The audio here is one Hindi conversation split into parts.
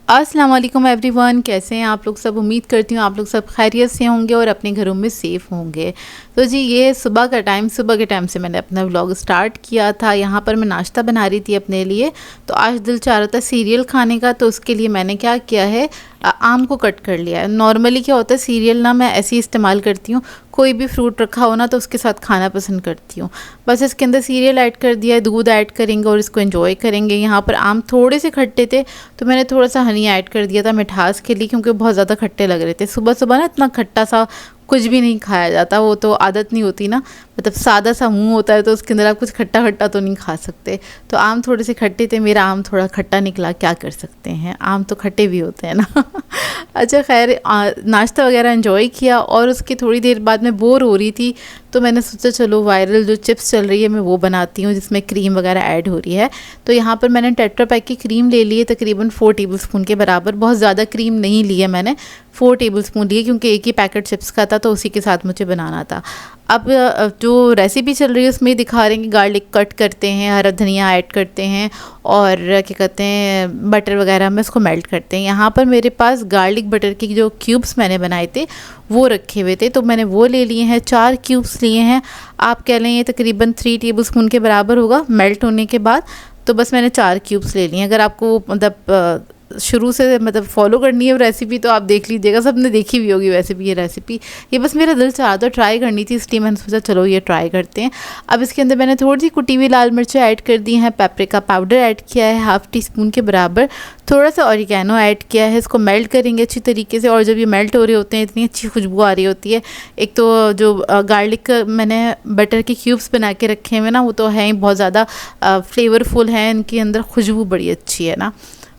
अस्सलाम वालेकुम एवरीवन, कैसे हैं आप लोग सब। उम्मीद करती हूँ आप लोग सब खैरियत से होंगे और अपने घरों में सेफ़ होंगे। तो जी ये सुबह के टाइम से मैंने अपना व्लॉग स्टार्ट किया था। यहाँ पर मैं नाश्ता बना रही थी अपने लिए, तो आज दिल चाह रहा था सीरियल खाने का, तो उसके लिए मैंने क्या किया है, आम को कट कर लिया है। नॉर्मली क्या होता है, सीरियल ना मैं ऐसे ही इस्तेमाल करती हूँ, कोई भी फ्रूट रखा हो ना तो उसके साथ खाना पसंद करती हूँ। बस इसके अंदर सीरियल ऐड कर दिया है, दूध ऐड करेंगे और इसको एंजॉय करेंगे। यहाँ पर आम थोड़े से खट्टे थे तो मैंने थोड़ा सा हनी ऐड कर दिया था मिठास के लिए, क्योंकि बहुत ज़्यादा खट्टे लग रहे थे। सुबह सुबह ना इतना खट्टा सा कुछ भी नहीं खाया जाता, वो तो आदत नहीं होती ना, मतलब सादा सा मुंह होता है तो उसके अंदर आप कुछ खट्टा खट्टा तो नहीं खा सकते। तो आम थोड़े से खट्टे थे, मेरा आम थोड़ा खट्टा निकला, क्या कर सकते हैं, आम तो खट्टे भी होते हैं ना। अच्छा खैर, नाश्ता वगैरह एंजॉय किया और उसकी थोड़ी देर बाद मैं बोर हो रही थी, तो मैंने सोचा चलो वायरल जो चिप्स चल रही है मैं वो बनाती हूँ, जिसमें क्रीम वगैरह ऐड हो रही है। तो यहाँ पर मैंने टेट्रा पैक की क्रीम ले ली है, तकरीबन 4 टेबलस्पून के बराबर। बहुत ज़्यादा क्रीम नहीं ली है मैंने, 4 टेबलस्पून लिए, क्योंकि एक ही पैकेट चिप्स का था तो उसी के साथ मुझे बनाना था। अब जो रेसिपी चल रही है उसमें दिखा रहे हैं कि गार्लिक कट करते हैं, हरा धनिया ऐड करते हैं और क्या कहते हैं बटर वगैरह में इसको मेल्ट करते हैं। यहाँ पर मेरे पास गार्लिक बटर के जो क्यूब्स मैंने बनाए थे वो रखे हुए थे, तो मैंने वो ले लिए हैं, 4 क्यूब्स लिए हैं। आप कह लें ये तकरीबन 3 टेबलस्पून के बराबर होगा मेल्ट होने के बाद। तो बस मैंने 4 क्यूब्स ले लिए। अगर आपको मतलब शुरू से मतलब फॉलो करनी है रेसिपी तो आप देख लीजिएगा, सबने देखी हुई होगी वैसे भी ये रेसिपी। ये बस मेरा दिल चाह रहा था ट्राई करनी थी, इसलिए मैंने सोचा चलो ये ट्राई करते हैं। अब इसके अंदर मैंने थोड़ी सी कुटी हुई लाल मिर्चें ऐड कर दी हैं, पेपरिका पाउडर ऐड किया है 1/2 टीस्पून के बराबर, थोड़ा सा ऑरिगेनो ऐड किया है। इसको मेल्ट करेंगे अच्छी तरीके से, और जब ये मेल्ट हो रहे होते हैं इतनी अच्छी खुशबू आ रही होती है। एक तो जो गार्लिक मैंने बटर के क्यूब्स बना के रखे हुए ना, वो तो हैं ही बहुत ज़्यादा फ्लेवरफुल हैं, इनके अंदर खुशबू बड़ी अच्छी है ना,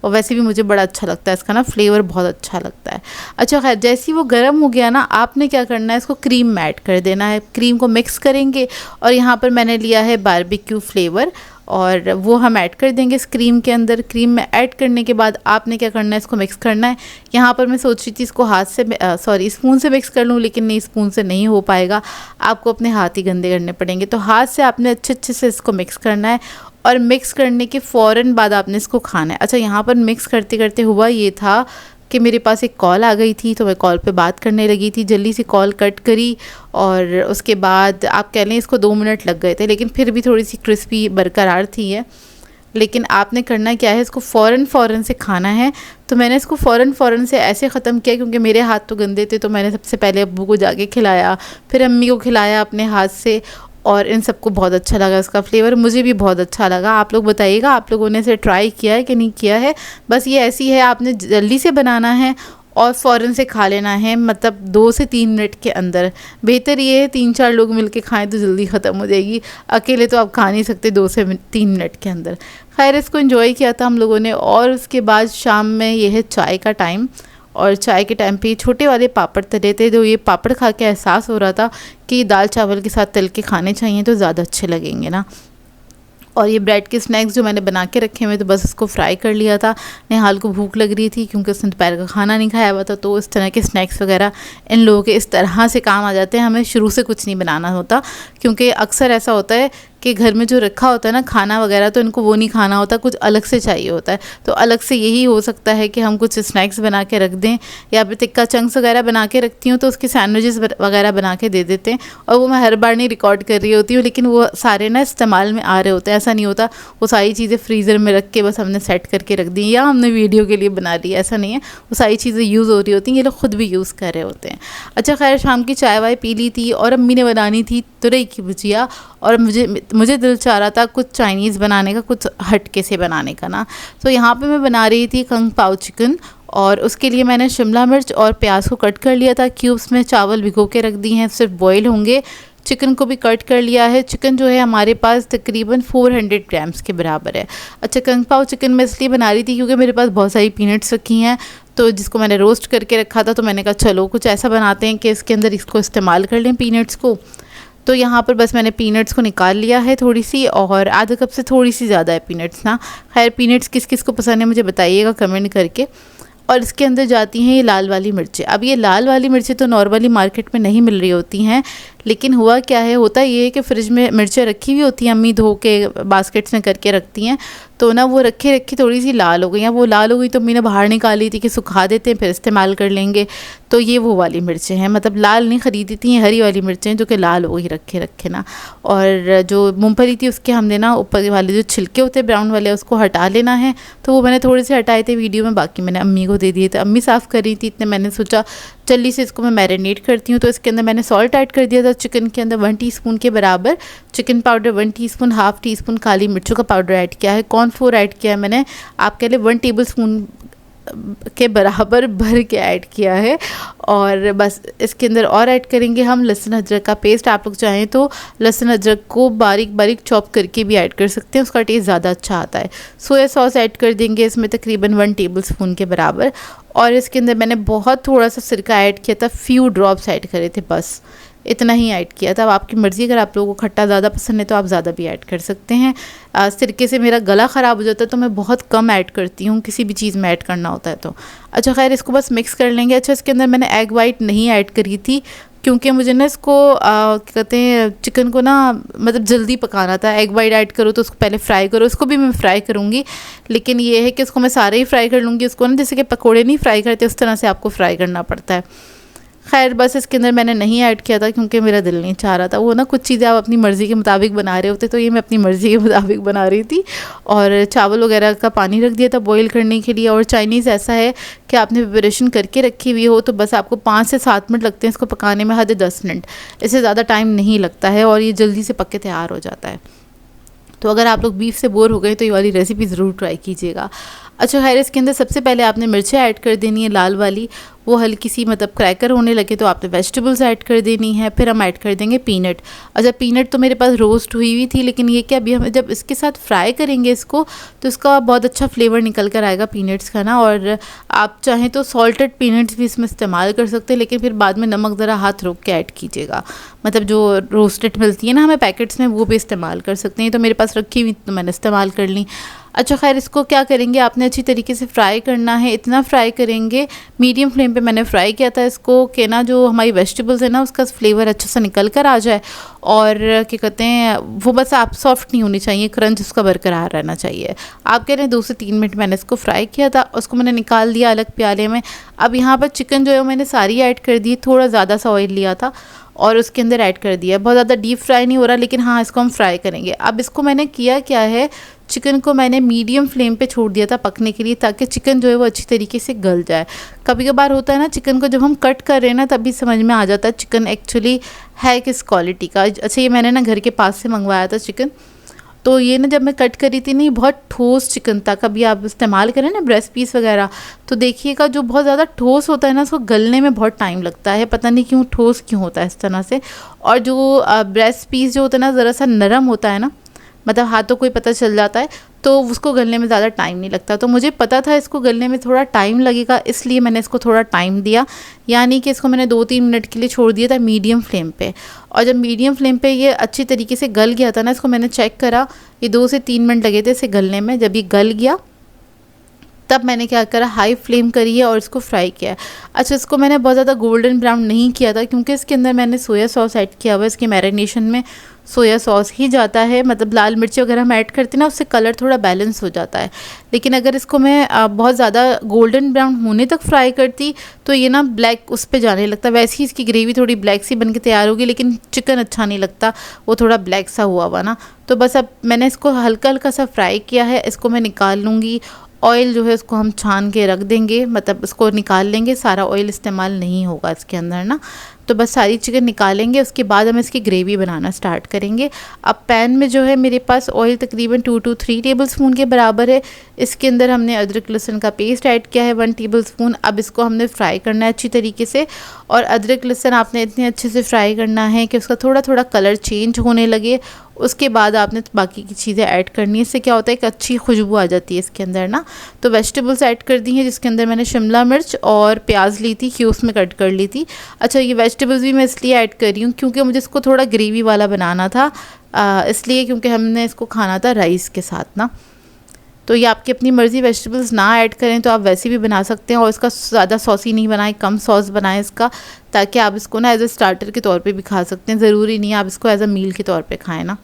और वैसे भी मुझे बड़ा अच्छा लगता है इसका ना, फ्लेवर बहुत अच्छा लगता है। अच्छा खैर, जैसे ही वो गर्म हो गया ना, आपने क्या करना है, इसको क्रीम में ऐड कर देना है। क्रीम को मिक्स करेंगे और यहाँ पर मैंने लिया है बारबेक्यू फ्लेवर, और वो हम ऐड कर देंगे इस क्रीम के अंदर। क्रीम में ऐड करने के बाद आपने क्या करना है, इसको मिक्स करना है। यहाँ पर मैं सोच रही थी इसको हाथ से स्पून से मिक्स कर लूँ, लेकिन नहीं, स्पून से नहीं हो पाएगा, आपको अपने हाथ ही गंदे करने पड़ेंगे। तो हाथ से आपने अच्छे से इसको मिक्स करना है, और मिक्स करने के फ़ौरन बाद आपने इसको खाना है। अच्छा, यहाँ पर मिक्स करते करते हुआ ये था कि मेरे पास एक कॉल आ गई थी, तो मैं कॉल पे बात करने लगी थी, जल्दी से कॉल कट करी, और उसके बाद आप कह लें इसको 2 मिनट लग गए थे, लेकिन फिर भी थोड़ी सी क्रिस्पी बरकरार थी है। लेकिन आपने करना क्या है, इसको फ़ौरन से खाना है। तो मैंने इसको फ़ौरन से ऐसे ख़त्म किया, क्योंकि मेरे हाथ तो गंदे थे, तो मैंने सबसे पहले अब्बू को जाके खिलाया, फिर अम्मी को खिलाया अपने हाथ से, और इन सबको बहुत अच्छा लगा इसका फ्लेवर, मुझे भी बहुत अच्छा लगा। आप लोग बताइएगा आप लोगों ने इसे ट्राई किया है कि नहीं किया है। बस ये ऐसी है, आपने जल्दी से बनाना है और फ़ौरन से खा लेना है, मतलब 2 से 3 मिनट के अंदर। बेहतर ये है 3-4 लोग मिल के खाएँ तो जल्दी ख़त्म हो जाएगी, अकेले तो आप खा नहीं सकते 2 से 3 मिनट के अंदर। खैर, इसको एंजॉय किया था हम लोगों ने, और उसके बाद शाम में ये है चाय का टाइम, और चाय के टाइम पे छोटे वाले पापड़ तले थे, तो ये पापड़ खा के एहसास हो रहा था कि दाल चावल के साथ तल के खाने चाहिए तो ज़्यादा अच्छे लगेंगे ना। और ये ब्रेड के स्नैक्स जो मैंने बना के रखे हुए, तो बस इसको फ्राई कर लिया था। नेहाल को भूख लग रही थी क्योंकि उसने दोपहर का खाना नहीं खाया हुआ था, तो इस तरह के स्नैक्स वगैरह इन लोगों के इस तरह से काम आ जाते हैं। हमें शुरू से कुछ नहीं बनाना होता, क्योंकि अक्सर ऐसा होता है कि घर में जो रखा होता है ना खाना वगैरह, तो इनको वो नहीं खाना होता, कुछ अलग से चाहिए होता है। तो अलग से यही हो सकता है कि हम कुछ स्नैक्स बना के रख दें, या फिर टिक्का चंक्स वगैरह बना के रखती हूँ तो उसके सैंडविचेस वगैरह बना के दे देते हैं। और वो मैं हर बार नहीं रिकॉर्ड कर रही होती हूँ, लेकिन वो सारे ना इस्तेमाल में आ रहे होते हैं। ऐसा नहीं होता वो सारी चीज़ें फ्रीज़र में रख के बस हमने सेट करके रख दी या हमने वीडियो के लिए बना ली, ऐसा नहीं है। वो सारी चीज़ें यूज़ हो रही होती हैं, ये लोग खुद भी यूज़ कर रहे होते हैं। अच्छा खैर, शाम की चाय वाय पी ली थी, और अम्मी ने बनानी थी तुरई की भुजिया, और मुझे दिल चाह रहा था कुछ चाइनीज़ बनाने का, कुछ हटके से बनाने का ना। तो यहाँ पे मैं बना रही थी कंग पाओ चिकन, और उसके लिए मैंने शिमला मिर्च और प्याज को कट कर लिया था क्यूब्स में, चावल भिगो के रख दिए हैं, सिर्फ बॉईल होंगे। चिकन को भी कट कर लिया है। चिकन जो है हमारे पास तकरीबन 400 ग्राम्स के बराबर है। अच्छा, कंग पाओ चिकन मैं इसलिए बना रही थी क्योंकि मेरे पास बहुत सारी पीनट्स रखी हैं, तो जिसको मैंने रोस्ट करके रखा था, तो मैंने कहा चलो कुछ ऐसा बनाते हैं कि इसके अंदर इसको इस्तेमाल कर लें पीनट्स को। तो यहाँ पर बस मैंने पीनट्स को निकाल लिया है थोड़ी सी, और आधा कप से थोड़ी सी ज़्यादा है पीनट्स ना। खैर, पीनट्स किस किस को पसंद है मुझे बताइएगा कमेंट करके। और इसके अंदर जाती हैं ये लाल वाली मिर्चें। अब ये लाल वाली मिर्चें तो नॉर्मली मार्केट में नहीं मिल रही होती हैं, लेकिन हुआ क्या है, होता ये है कि फ्रिज में मिर्चें रखी हुई होती हैं, अम्मी धो के बास्केट्स में करके रखती हैं, तो ना वो रखे रखे थोड़ी सी लाल हो गई हैं। वो लाल हो गई तो अम्मी ने बाहर निकाली थी कि सुखा देते हैं फिर इस्तेमाल कर लेंगे। तो ये वो वाली मिर्चें हैं, मतलब लाल नहीं ख़रीदी थी, हरी वाली मिर्चें जो कि लाल हो गई रखे रखे ना। और जो मूंगफली थी उसके हमने ना ऊपर वाले जो छिलके होते हैं ब्राउन वाले उसको हटा लेना है। तो वो मैंने थोड़े से हटाए थे वीडियो में, बाकी मैंने अम्मी को दे दिए थे, अम्मी साफ़ कर रही थी। इतने मैंने सोचा जल्दी से इसको मैं मैरिनेट करती हूँ। तो इसके अंदर मैंने सॉल्ट ऐड कर दिया था, चिकन के अंदर 1 टीस्पून के बराबर chicken powder, 1 teaspoon, half teaspoon काली मिर्चों का पाउडर ऐड किया है, कॉर्नफ्लोर ऐड किया है मैंने, आप कह लें 1 टेबल स्पून के बराबर भर के ऐड किया है। और बस इसके अंदर और ऐड करेंगे हम लहसुन अदरक का पेस्ट। आप लोग चाहें तो लहसुन अदरक को बारीक बारीक चॉप करके भी ऐड कर सकते हैं, उसका टेस्ट ज़्यादा अच्छा आता है। सोया सॉस ऐड कर देंगे इसमें तकरीबन 1 टेबल स्पून के बराबर। और इसके अंदर मैंने बहुत थोड़ा सा सिरका ऐड किया था, फ्यू ड्रॉप्स ऐड करे थे, बस इतना ही ऐड किया था। अब आपकी मर्ज़ी, अगर आप लोगों को खट्टा ज़्यादा पसंद है तो आप ज़्यादा भी ऐड कर सकते हैं। सिरके से मेरा गला ख़राब हो जाता है तो मैं बहुत कम ऐड करती हूँ किसी भी चीज़ में ऐड करना होता है तो। अच्छा खैर, इसको बस मिक्स कर लेंगे। अच्छा, इसके अंदर मैंने एग वाइट नहीं ऐड करी थी क्योंकि मुझे ना इसको क्या कहते हैं, चिकन को ना मतलब जल्दी पकाना था। एग वाइट ऐड करो तो उसको पहले फ्राई करो, उसको भी मैं फ्राई करूँगी, लेकिन ये है कि इसको मैं सारे ही फ्राई कर लूँगी। उसको ना जैसे कि पकोड़े नहीं फ्राई करते उस तरह से आपको फ्राई करना पड़ता है। खैर बस इसके अंदर मैंने नहीं ऐड किया था क्योंकि मेरा दिल नहीं चाह रहा था। वो ना कुछ चीज़ें आप अपनी मर्ज़ी के मुताबिक बना रहे होते, तो ये मैं अपनी मर्ज़ी के मुताबिक बना रही थी। और चावल वगैरह का पानी रख दिया था बॉईल करने के लिए। और चाइनीज़ ऐसा है कि आपने प्रिपरेशन करके रखी हुई हो तो बस आपको 5 से 7 मिनट लगते हैं इसको पकाने में, हद 10 मिनट, इससे ज़्यादा टाइम नहीं लगता है और ये जल्दी से पक के तैयार हो जाता है। तो अगर आप लोग बीफ से बोर हो गए तो ये वाली रेसिपी ज़रूर ट्राई कीजिएगा। अच्छा खैर, इसके अंदर सबसे पहले आपने मिर्चें ऐड कर देनी है लाल वाली, वो हल्की सी मतलब क्रैकर होने लगे तो आपने वेजिटेबल्स ऐड कर देनी है। फिर हम ऐड कर देंगे पीनट। अच्छा, पीनट तो मेरे पास रोस्ट हुई हुई थी, लेकिन ये क्या अभी हम जब इसके साथ फ्राई करेंगे इसको तो इसका बहुत अच्छा फ्लेवर निकल कर आएगा पीनट्स का ना। और आप चाहें तो सॉल्टेड पीनट्स भी इसमें इस्तेमाल कर सकते हैं, लेकिन फिर बाद में नमक ज़रा हाथ रोक के ऐड कीजिएगा। मतलब जो रोस्टेड मिलती है ना हमें पैकेट्स में, वो भी इस्तेमाल कर सकते हैं। तो मेरे पास रखी हुई तो मैंने इस्तेमाल कर ली। अच्छा खैर, इसको क्या करेंगे, आपने अच्छी तरीके से फ्राई करना है। इतना फ्राई करेंगे, मीडियम फ्लेम पे मैंने फ्राई किया था इसको, कि ना जो हमारी वेजिटेबल्स है ना उसका फ्लेवर अच्छा सा निकल कर आ जाए। और क्या कहते हैं, वो बस आप सॉफ्ट नहीं होनी चाहिए, क्रंच उसका बरकरार रहना चाहिए। आप कह रहे हैं 2 से 3 मिनट मैंने इसको फ्राई किया था, उसको मैंने निकाल दिया अलग प्याले में। अब यहाँ पर चिकन जो है मैंने सारी ऐड कर दी, थोड़ा ज़्यादा सा ऑयल लिया था और उसके अंदर ऐड कर दिया। बहुत ज़्यादा डीप फ्राई नहीं हो रहा, लेकिन हाँ इसको हम फ्राई करेंगे। अब इसको मैंने किया क्या है, चिकन को मैंने मीडियम फ्लेम पे छोड़ दिया था पकने के लिए, ताकि चिकन जो है वो अच्छी तरीके से गल जाए। कभी कभार होता है ना, चिकन को जब हम कट कर रहे हैं ना तभी समझ में आ जाता है चिकन एक्चुअली है किस क्वालिटी का। अच्छा, ये मैंने ना घर के पास से मंगवाया था चिकन, तो ये ना जब मैं कट करी थी ना, बहुत ठोस चिकन था। कभी आप इस्तेमाल करें ना ब्रेस्ट पीस वगैरह तो देखिएगा जो बहुत ज़्यादा ठोस होता है ना उसको गलने में बहुत टाइम लगता है, पता नहीं क्यों ठोस क्यों होता है इस तरह से। और जो ब्रेस्ट पीस जो होता है ना ज़रा सा नरम होता है ना, मतलब हाथों को ही पता चल जाता है, तो उसको गलने में ज़्यादा टाइम नहीं लगता। तो मुझे पता था इसको गलने में थोड़ा टाइम लगेगा, इसलिए मैंने इसको थोड़ा टाइम दिया, यानी कि इसको मैंने 2-3 मिनट के लिए छोड़ दिया था मीडियम फ्लेम पे। और जब मीडियम फ्लेम पे ये अच्छी तरीके से गल गया था ना, इसको मैंने चेक करा, ये 2 से 3 मिनट लगे थे इसे गलने में। जब ये गल गया तब मैंने क्या करा, हाई फ्लेम करी है और इसको फ्राई किया है। अच्छा, इसको मैंने बहुत ज़्यादा गोल्डन ब्राउन नहीं किया था क्योंकि इसके अंदर मैंने सोया सॉस ऐड किया हुआ है। इसके मैरिनेशन में सोया सॉस ही जाता है, मतलब लाल मिर्ची वगैरह हम ऐड करते हैं ना उससे कलर थोड़ा बैलेंस हो जाता है। लेकिन अगर इसको मैं बहुत ज़्यादा गोल्डन ब्राउन होने तक फ्राई करती तो ये ना ब्लैक उस पर जाने लगता। वैसे ही इसकी ग्रेवी थोड़ी ब्लैक सी बन के तैयार होगी, लेकिन चिकन अच्छा नहीं लगता, वो थोड़ा ब्लैक सा हुआ हुआ ना। तो बस अब मैंने इसको हल्का हल्का सा फ्राई किया है, इसको मैं निकाल लूँगी। ऑयल जो है उसको हम छान के रख देंगे, मतलब इसको निकाल लेंगे, सारा ऑयल इस्तेमाल नहीं होगा इसके अंदर ना। तो बस सारी चिकन निकालेंगे, उसके बाद हम इसकी ग्रेवी बनाना स्टार्ट करेंगे। अब पैन में जो है मेरे पास ऑयल तकरीबन 2 to 3 टेबल स्पून के बराबर है। इसके अंदर हमने अदरक लहसुन का पेस्ट ऐड किया है 1 टेबल स्पून। अब इसको हमने फ्राई करना है अच्छी तरीके से, और अदरक लहसुन आपने इतने अच्छे से फ्राई करना है कि उसका थोड़ा थोड़ा कलर चेंज होने लगे। उसके बाद आपने बाकी की चीज़ें ऐड करनी है। इससे क्या होता है कि अच्छी खुशबू आ जाती है इसके अंदर ना। तो वेजिटेबल्स ऐड कर दी हैं, जिसके अंदर मैंने शिमला मिर्च और प्याज ली थी, क्यूब्स में कट कर ली थी। अच्छा, ये वेजिटेबल्स भी मैं इसलिए ऐड कर रही हूँ क्योंकि मुझे इसको थोड़ा ग्रेवी वाला बनाना था, इसलिए क्योंकि हमने इसको खाना था राइस के साथ ना। तो ये आपकी अपनी मर्ज़ी, वेजिटेबल्स ना ऐड करें तो आप वैसे भी बना सकते हैं। और इसका ज़्यादा सॉसी नहीं बनाएं, कम सॉस बनाएं इसका, ताकि आप इसको ना एज ए स्टार्टर के तौर पे भी खा सकते हैं। ज़रूरी नहीं है आप इसको एज अ मील के तौर पे खाएं ना।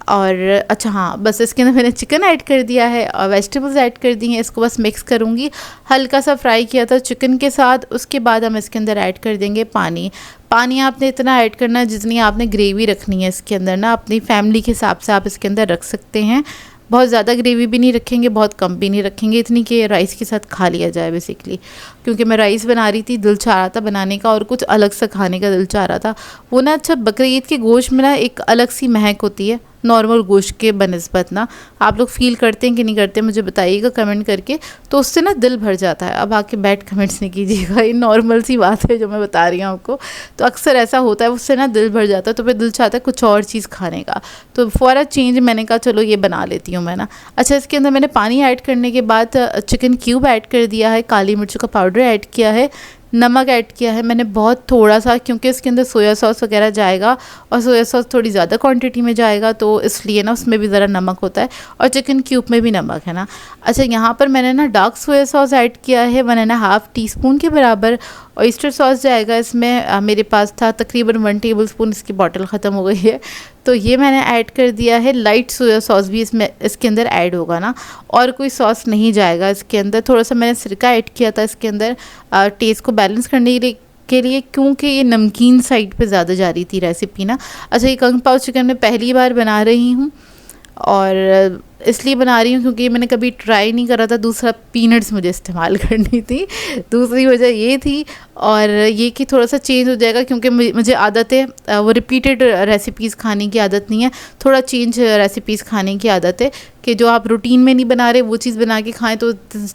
और अच्छा हाँ, बस इसके अंदर मैंने चिकन ऐड कर दिया है और वेजिटेबल्स ऐड कर दी हैं। इसको बस मिक्स करूँगी, हल्का सा फ्राई किया था चिकन के साथ। उसके बाद हम इसके अंदर ऐड कर देंगे पानी। पानी आपने इतना ऐड करना है जितनी आपने ग्रेवी रखनी है इसके अंदर ना, अपनी फैमिली के हिसाब से आप इसके अंदर रख सकते हैं। बहुत ज़्यादा ग्रेवी भी नहीं रखेंगे, बहुत कम भी नहीं रखेंगे, इतनी कि राइस के साथ खा लिया जाए बेसिकली। क्योंकि मैं राइस बना रही थी, दिल चाह रहा था बनाने का और कुछ अलग सा खाने का दिल चाह रहा था। वो ना अच्छा, बकरी ईद के गोश्त में ना एक अलग सी महक होती है नॉर्मल गोश्त के बनिस्बत ना। आप लोग फील करते हैं कि नहीं करते, मुझे बताइएगा कमेंट करके। तो उससे ना दिल भर जाता है। अब आके बैड कमेंट्स नहीं कीजिएगा, ये नॉर्मल सी बात है जो मैं बता रही हूँ आपको। तो अक्सर ऐसा होता है, उससे ना दिल भर जाता है, तो फिर दिल चाहता है कुछ और चीज़ खाने का। तो फॉर अ चेंज मैंने कहा चलो ये बना लेती हूँ मैं ना। अच्छा, इसके अंदर मैंने पानी ऐड करने के बाद चिकन क्यूब ऐड कर दिया है, काली मिर्चों का पाउडर ऐड किया है, नमक ऐड किया है मैंने बहुत थोड़ा सा, क्योंकि इसके अंदर सोया सॉस वगैरह जाएगा और सोया सॉस थोड़ी ज़्यादा क्वांटिटी में जाएगा, तो इसलिए ना उसमें भी ज़रा नमक होता है और चिकन क्यूब में भी नमक है ना। अच्छा, यहाँ पर मैंने ना डार्क सोया सॉस ऐड किया है 1.5 टीस्पून के बराबर। ऑयस्टर सॉस जाएगा इसमें, मेरे पास था तकरीबन 1 टेबलस्पून, इसकी बॉटल ख़त्म हो गई है तो ये मैंने ऐड कर दिया है। लाइट सोया सॉस भी इसके अंदर ऐड होगा ना, और कोई सॉस नहीं जाएगा इसके अंदर। थोड़ा सा मैंने सिरका ऐड किया था इसके अंदर टेस्ट को बैलेंस करने के लिए, क्योंकि ये नमकीन साइड पे ज़्यादा जा रही थी रेसिपी ना। अच्छा, ये कंग पाव चिकन मैं पहली बार बना रही हूँ और इसलिए बना रही हूँ क्योंकि मैंने कभी ट्राई नहीं करा था। दूसरा, पीनट्स मुझे इस्तेमाल करनी थी, दूसरी वजह ये थी। और ये कि थोड़ा सा चेंज हो जाएगा, क्योंकि मुझे आदत है वो रिपीटेड रेसिपीज़ खाने की आदत नहीं है, थोड़ा चेंज रेसिपीज़ खाने की आदत है कि जो आप रूटीन में नहीं बना रहे वो चीज़ बना के खाएं, तो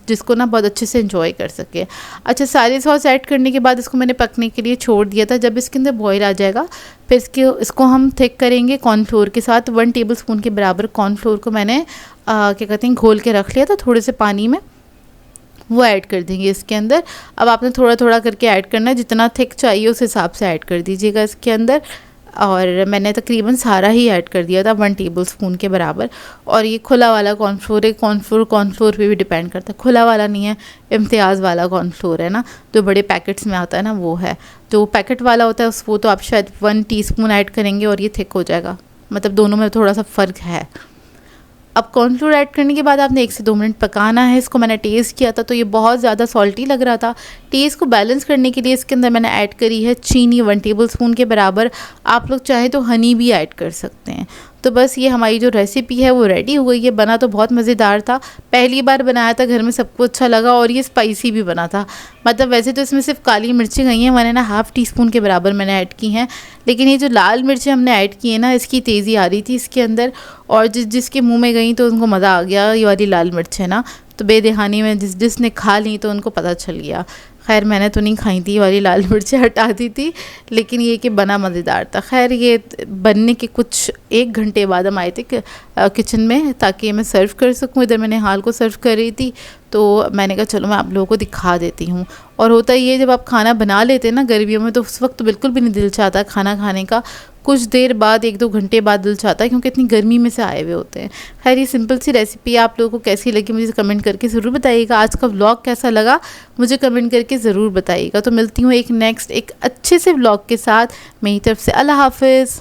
जिसको ना बहुत अच्छे से एंजॉय कर सके। अच्छा, सारे सॉस ऐड करने के बाद इसको मैंने पकने के लिए छोड़ दिया था। जब इसके अंदर बॉयल आ जाएगा फिर इसको हम थिक करेंगे कॉर्नफ्लोर के साथ। 1 टेबलस्पून के बराबर कॉर्नफ्लोर को मैंने क्या कहते हैं घोल के रख लिया था थोड़े से पानी में, वो ऐड कर देंगे इसके अंदर। अब आपने थोड़ा थोड़ा करके ऐड करना है, जितना थिक चाहिए उस हिसाब से ऐड कर दीजिएगा इसके अंदर। और मैंने तकरीबन सारा ही ऐड कर दिया था 1 टेबलस्पून के बराबर। और ये खुला वाला कॉर्नफ्लोर है, कॉर्नफ्लोर पे भी डिपेंड करता है, खुला वाला नहीं है, इम्तियाज़ वाला कॉर्नफ्लोर है ना, जो बड़े पैकेट्स में आता है ना वो है। जो पैकेट वाला होता है वो तो आप शायद 1 टीस्पून ऐड करेंगे और ये थिक हो जाएगा, मतलब दोनों में थोड़ा सा फ़र्क है। अब कॉर्नफ्लोर ऐड करने के बाद आपने 1 से 2 मिनट पकाना है इसको। मैंने टेस्ट किया था तो ये बहुत ज़्यादा सॉल्टी लग रहा था। टेस्ट को बैलेंस करने के लिए इसके अंदर मैंने ऐड करी है चीनी 1 टेबलस्पून के बराबर। आप लोग चाहें तो हनी भी ऐड कर सकते हैं। तो बस ये हमारी जो रेसिपी है वो रेडी हो गई है। बना तो बहुत मज़ेदार था, पहली बार बनाया था घर में, सबको अच्छा लगा और ये स्पाइसी भी बना था। मतलब वैसे तो इसमें सिर्फ काली मिर्चें गई हैं, मैंने ना 1/2 टीस्पून के बराबर मैंने ऐड की हैं, लेकिन ये जो लाल मिर्चें हमने ऐड की हैं ना, इसकी तेज़ी आ रही थी इसके अंदर, और जिसके मुंह में गई तो उनको मज़ा आ गया। ये वाली लाल मिर्चें ना तो बेदहानी में जिसने खा ली तो उनको पता चल गया। खैर मैंने तो नहीं खाई थी, वाली लाल मिर्चें हटा दी थी, लेकिन ये कि बना मज़ेदार था। खैर ये बनने के कुछ 1 घंटे बाद हम आए थे किचन में, ताकि मैं सर्व कर सकूं। इधर मैंने हाल को सर्व कर रही थी तो मैंने कहा चलो मैं आप लोगों को दिखा देती हूँ। और होता ये जब आप खाना बना लेते हैं ना गर्मियों में, तो उस वक्त तो बिल्कुल भी नहीं दिल चाहता खाना खाने का, कुछ देर बाद 1-2 घंटे बाद दिल चाहता है, क्योंकि इतनी गर्मी में से आए हुए होते हैं। खैर ये सिंपल सी रेसिपी आप लोगों को कैसी लगी मुझे कमेंट करके ज़रूर बताइएगा। आज का व्लॉग कैसा लगा मुझे कमेंट करके ज़रूर बताइएगा। तो मिलती हूँ एक नेक्स्ट एक अच्छे से व्लॉग के साथ। मेरी तरफ से अल्लाह हाफिज़।